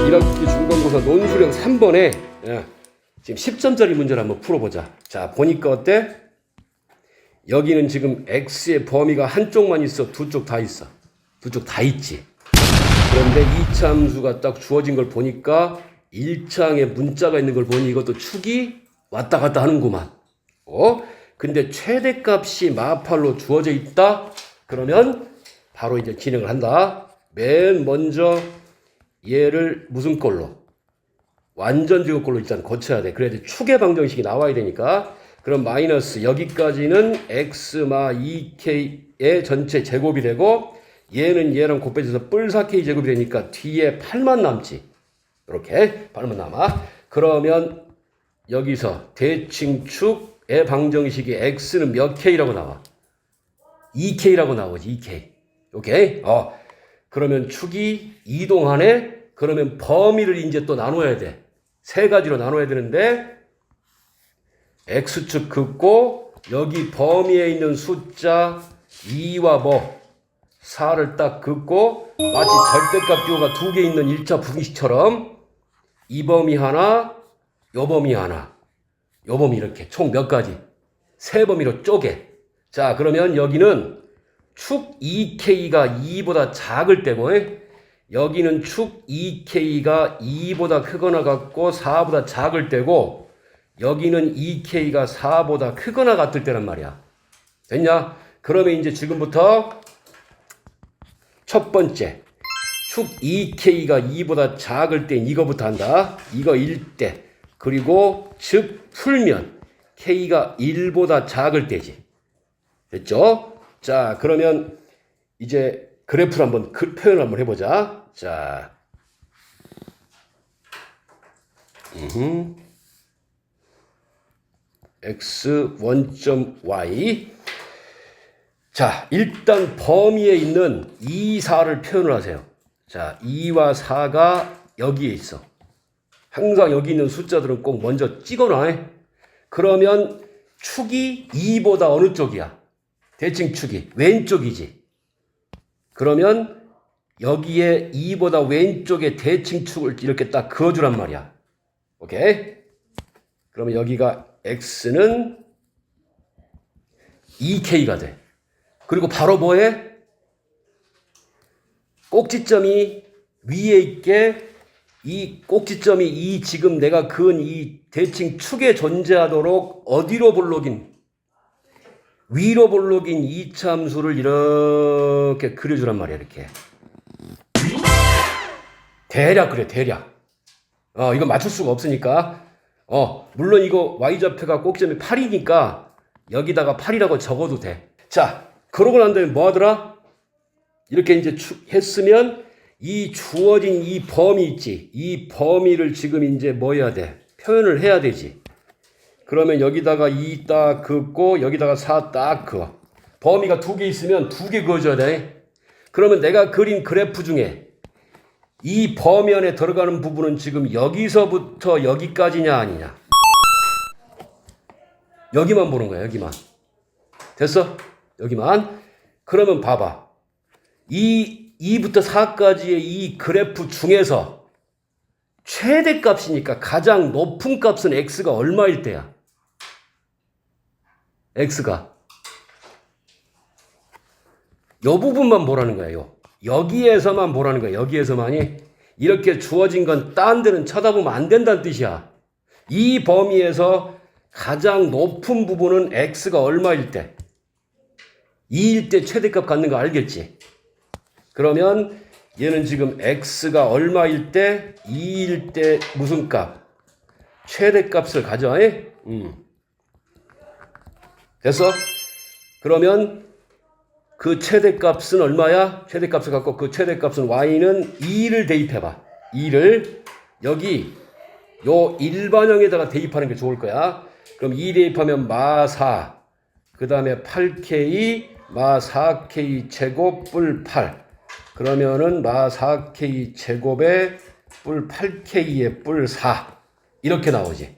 1학기 중간고사 논술형 3번에 지금 10점짜리 문제를 한번 풀어보자. 자, 보니까 어때? 여기는 지금 x의 범위가 한쪽만 있어? 두 쪽 다 있어? 두 쪽 다 있지. 그런데 이차함수가 딱 주어진 걸 보니까 1차항에 문자가 있는 걸 보니 이것도 축이 왔다 갔다 하는구만. 근데 최대값이 마팔로 주어져 있다? 그러면 바로 이제 진행을 한다. 맨 먼저 얘를 무슨 꼴로? 완전 제곱꼴로 일단 고쳐야 돼. 그래야지 축의 방정식이 나와야 되니까. 그럼 마이너스 여기까지는 x마 2k의 전체 제곱이 되고 얘는 얘랑 곱해져서 뿔 4k 제곱이 되니까 뒤에 8만 남지. 이렇게 8만 남아. 그러면 여기서 대칭축의 방정식이 x는 몇 k라고 나와? 2k라고 나오지. 2k. 오케이? 그러면 축이 이동하네? 그러면 범위를 이제 또 나눠야 돼. 세 가지로 나눠야 되는데 x축 긋고 여기 범위에 있는 숫자 2와 4를 딱 긋고 마치 절대값 비호가 두 개 있는 1차 부등식처럼 이 범위 하나, 요 범위 하나, 요 범위 이렇게 총 몇 가지? 세 범위로 쪼개. 자, 그러면 여기는 축 2k가 2보다 작을 때고 여기는 축 2k가 2보다 크거나 같고 4보다 작을 때고 여기는 2k가 4보다 크거나 같을 때란 말이야. 됐냐? 그러면 이제 지금부터 첫 번째 축 2k가 2보다 작을 때 이거부터 한다. 이거 1대. 그리고 즉 풀면 k가 1보다 작을 때지. 됐죠? 자, 그러면 이제 그래프를 한번 표현을 한번 해보자. 자, x 원점.y. 자, 일단 범위에 있는 2, 4를 표현을 하세요. 자, 2와 4가 여기에 있어. 항상 여기 있는 숫자들은 꼭 먼저 찍어놔. 그러면 축이 2보다 어느 쪽이야? 대칭축이 왼쪽이지. 그러면 여기에 2보다 왼쪽에 대칭축을 이렇게 딱 그어주란 말이야. 오케이? 그러면 여기가 x는 2k가 돼. 그리고 바로 뭐해? 꼭지점이 위에 있게 이 꼭지점이 이 지금 내가 그은 이 대칭축에 존재하도록 어디로 볼록인? 위로 볼록인 이차함수를 이렇게 그려주란 말이야. 이렇게 대략 그래. 대략. 이거 맞출 수가 없으니까 물론 이거 y좌표가 꼭지점이 8이니까 여기다가 8이라고 적어도 돼. 자, 그러고 난 다음에 뭐 하더라? 이렇게 이제 했으면 이 주어진 이 범위 있지. 이 범위를 지금 이제 뭐 해야 돼? 표현을 해야 되지. 그러면 여기다가 2 딱 긋고 여기다가 4 딱 그어. 범위가 두 개 있으면 두 개 그어줘야 돼. 그러면 내가 그린 그래프 중에 이 범위 안에 들어가는 부분은 지금 여기서부터 여기까지냐 아니냐. 여기만 보는 거야. 여기만. 됐어? 여기만. 그러면 봐봐. 이 2부터 4까지의 이 그래프 중에서 최대값이니까 가장 높은 값은 x가 얼마일 때야? x가 요 부분만 보라는 거예요. 여기에서만 보라는 거야. 여기에서만이. 이렇게 주어진 건 딴 데는 쳐다보면 안 된다는 뜻이야. 이 범위에서 가장 높은 부분은 x가 얼마일 때? 2일 때 최대값 갖는 거 알겠지? 그러면 얘는 지금 x가 얼마일 때? 2일 때 무슨 값? 최대값을 가져. 됐어? 그러면 그 최대값은 얼마야? 최대값을 갖고 그 최대값은 y는 2를 대입해봐. 2를 여기 요 일반형에다가 대입하는 게 좋을 거야. 그럼 2 대입하면 마 4, 그 다음에 8k 마 4k 제곱 뿔 8. 그러면은 마 4k 제곱에 뿔 8k에 뿔 4. 이렇게 나오지.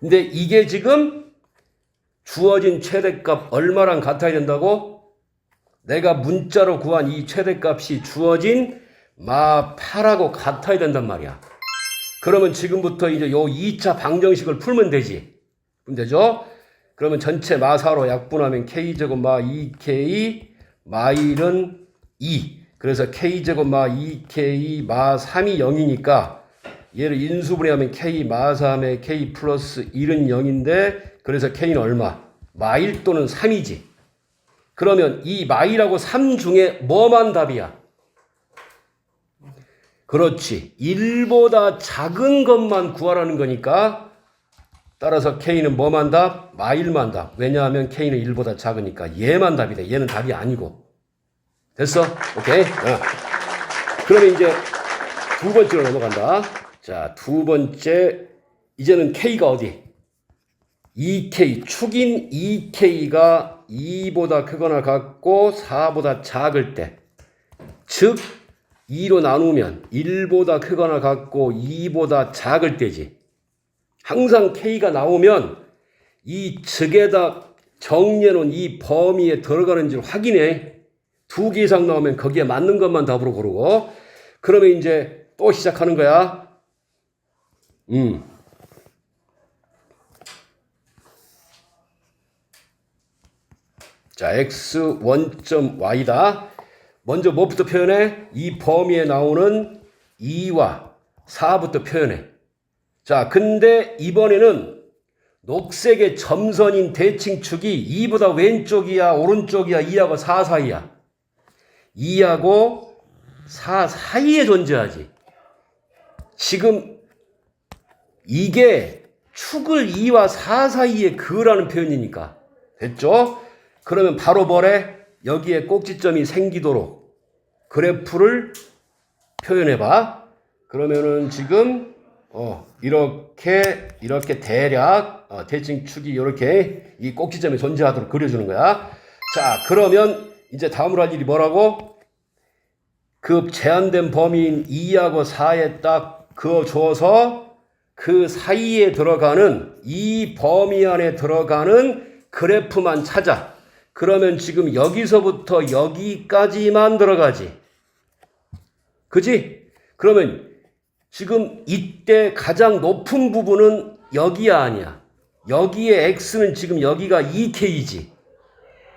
근데 이게 지금 주어진 최대값 얼마랑 같아야 된다고? 내가 문자로 구한 이 최대값이 주어진 마 8하고 같아야 된단 말이야. 그러면 지금부터 이제 요 2차 방정식을 풀면 되지. 그럼 되죠? 그러면 전체 마 4로 약분하면 K제곱 마 2K 마 1은 2. 그래서 K제곱 마 2K 마 3이 0이니까 얘를 인수분해하면 K 마 3에 K 플러스 1은 0인데 그래서 K는 얼마? 마 1 또는 3이지. 그러면 이 마 1하고 3 중에 뭐만 답이야? 그렇지. 1보다 작은 것만 구하라는 거니까 따라서 K는 뭐만 답? 마 1만 답. 왜냐하면 K는 1보다 작으니까 얘만 답이 돼. 얘는 답이 아니고. 됐어? 오케이? 그러면 이제 두 번째로 넘어간다. 자, 두 번째. 이제는 K가 어디? 2K. 축인 2K가 2보다 크거나 같고 4보다 작을 때. 즉 2로 나누면 1보다 크거나 같고 2보다 작을 때지. 항상 K가 나오면 이 즉에다 정리해놓은 이 범위에 들어가는지를 확인해. 2개 이상 나오면 거기에 맞는 것만 답으로 고르고. 그러면 이제 또 시작하는 거야. 자, x 원점y다. 먼저 뭐부터 표현해? 이 범위에 나오는 2와 4부터 표현해. 자, 근데 이번에는 녹색의 점선인 대칭축이 2보다 왼쪽이야, 오른쪽이야, 2하고 4 사이야. 2하고 4 사이에 존재하지. 지금 이게 축을 2와 4 사이에 그으라는 표현이니까. 됐죠? 그러면 바로 뭐래? 여기에 꼭지점이 생기도록 그래프를 표현해봐. 그러면은 지금 이렇게 대략 대칭축이 이렇게 이 꼭지점에 존재하도록 그려주는 거야. 자, 그러면 이제 다음으로 할 일이 뭐라고? 그 제한된 범위인 2하고 4에 딱 그어줘서 그 사이에 들어가는 이 범위 안에 들어가는 그래프만 찾아. 그러면 지금 여기서부터 여기까지만 들어가지. 그지? 그러면 지금 이때 가장 높은 부분은 여기야 아니야. 여기에 x는 지금 여기가 2k이지.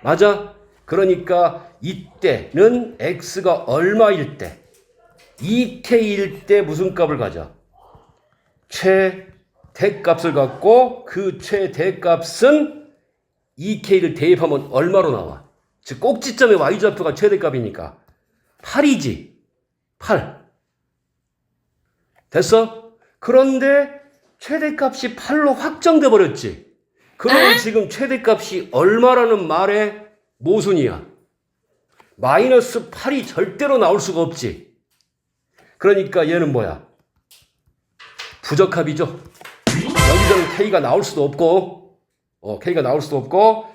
맞아? 그러니까 이때는 x가 얼마일 때? 2k일 때 무슨 값을 가져? 최대값을 갖고 그 최대값은 2k를 대입하면 얼마로 나와? 즉 꼭지점의 y좌표가 최대값이니까 8이지. 8. 됐어? 그런데 최대값이 8로 확정돼 버렸지. 그러면 지금 최대값이 얼마라는 말의 모순이야. 마이너스 8이 절대로 나올 수가 없지. 그러니까 얘는 뭐야? 부적합이죠. 여기서는 K가 나올 수도 없고 K가 나올 수도 없고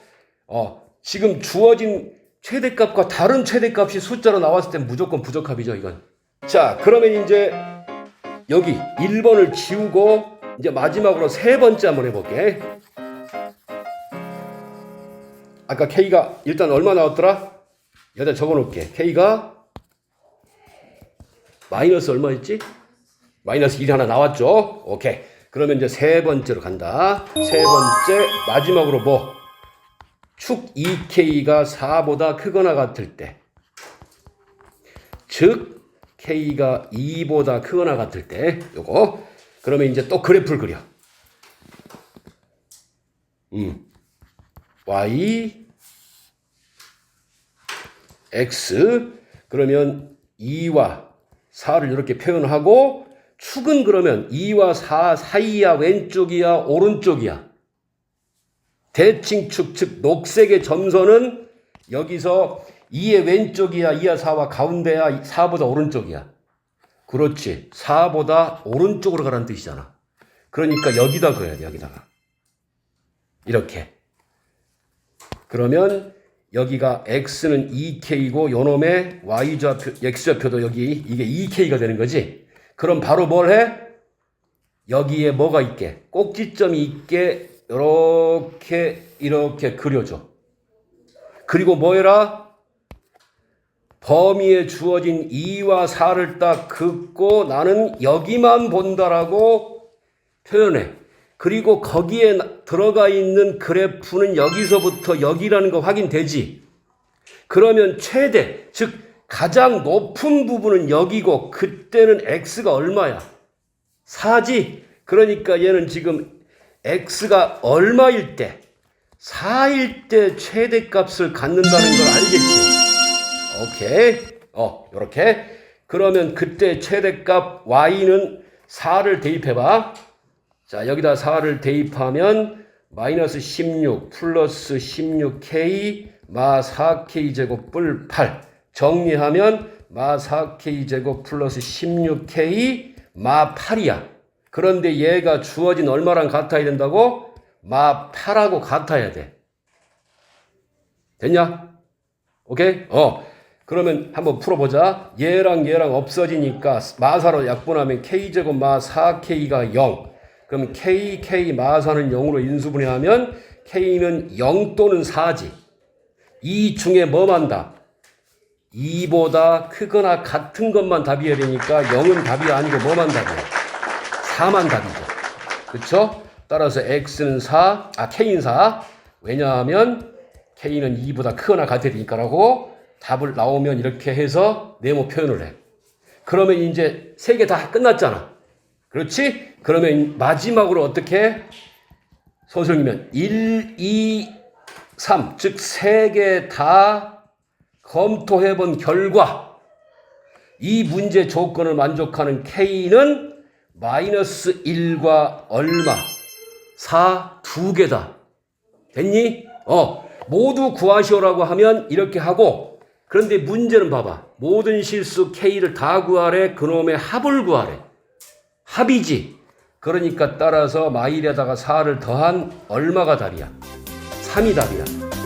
지금 주어진 최대값과 다른 최대값이 숫자로 나왔을 땐 무조건 부적합이죠, 이건. 자, 그러면 이제 여기 1번을 지우고 이제 마지막으로 세 번째 한번 해볼게. 아까 K가 일단 얼마 나왔더라? 여기다 적어놓을게. K가 마이너스 얼마였지? 마이너스 1이 하나 나왔죠? 오케이. 그러면 이제 세 번째로 간다. 세 번째 마지막으로 뭐? 축 2K가 4보다 크거나 같을 때. 즉 K가 2보다 크거나 같을 때. 요거. 그러면 이제 또 그래프를 그려. Y X 그러면 2와 4를 이렇게 표현하고 축은 그러면 2와 4 사이야, 왼쪽이야, 오른쪽이야. 대칭축, 즉 녹색의 점선은 여기서 2의 왼쪽이야, 2와 4와 가운데야, 4보다 오른쪽이야. 그렇지. 4보다 오른쪽으로 가라는 뜻이잖아. 그러니까 여기다 그어야 돼, 여기다가. 이렇게. 그러면 여기가 x는 2k이고 요놈의 y좌표, x좌표도 여기 이게 2k가 되는 거지. 그럼 바로 뭘 해? 여기에 뭐가 있게? 꼭지점이 있게 이렇게 그려줘. 그리고 뭐 해라? 범위에 주어진 2와 4를 딱 긋고 나는 여기만 본다라고 표현해. 그리고 거기에 들어가 있는 그래프는 여기서부터 여기라는 거 확인되지. 그러면 최대, 즉 가장 높은 부분은 여기고 그때는 x가 얼마야? 4지. 그러니까 얘는 지금 x가 얼마일 때? 4일 때 최대값을 갖는다는 걸 알겠지? 오케이. 요렇게. 그러면 그때 최대값 y는 4를 대입해봐. 자, 여기다 4를 대입하면 마이너스 16 플러스 16k 마 4k 제곱 뿔 8. 정리하면 마 4k 제곱 플러스 16k 마 8이야. 그런데 얘가 주어진 얼마랑 같아야 된다고? 마 8하고 같아야 돼. 됐냐? 오케이? 그러면 한번 풀어보자. 얘랑 없어지니까 마사로 약분하면 k제곱 마 4k가 0. 그럼 k 마사는 0으로 인수분해하면 k는 0 또는 4지. 이 중에 뭐만 답? 2보다 크거나 같은 것만 답이어야 되니까 0은 답이 아니고 뭐만 답이야? 4만 답이죠. 그쵸? 따라서 x는 4, k는 4. 왜냐하면 k는 2보다 크거나 같아야 되니까라고 답을 나오면 이렇게 해서 네모 표현을 해. 그러면 이제 3개 다 끝났잖아. 그렇지? 그러면 마지막으로 어떻게? 소설이면 1, 2, 3, 즉 3개 다 검토해본 결과 이 문제 조건을 만족하는 K는 마이너스 1과 얼마? 4, 2개다. 됐니? 모두 구하시오라고 하면 이렇게 하고, 그런데 문제는 봐봐. 모든 실수 K를 다 구하래. 그놈의 합을 구하래. 합이지. 그러니까 따라서 마일에다가 4를 더한 얼마가 답이야? 3이 답이야.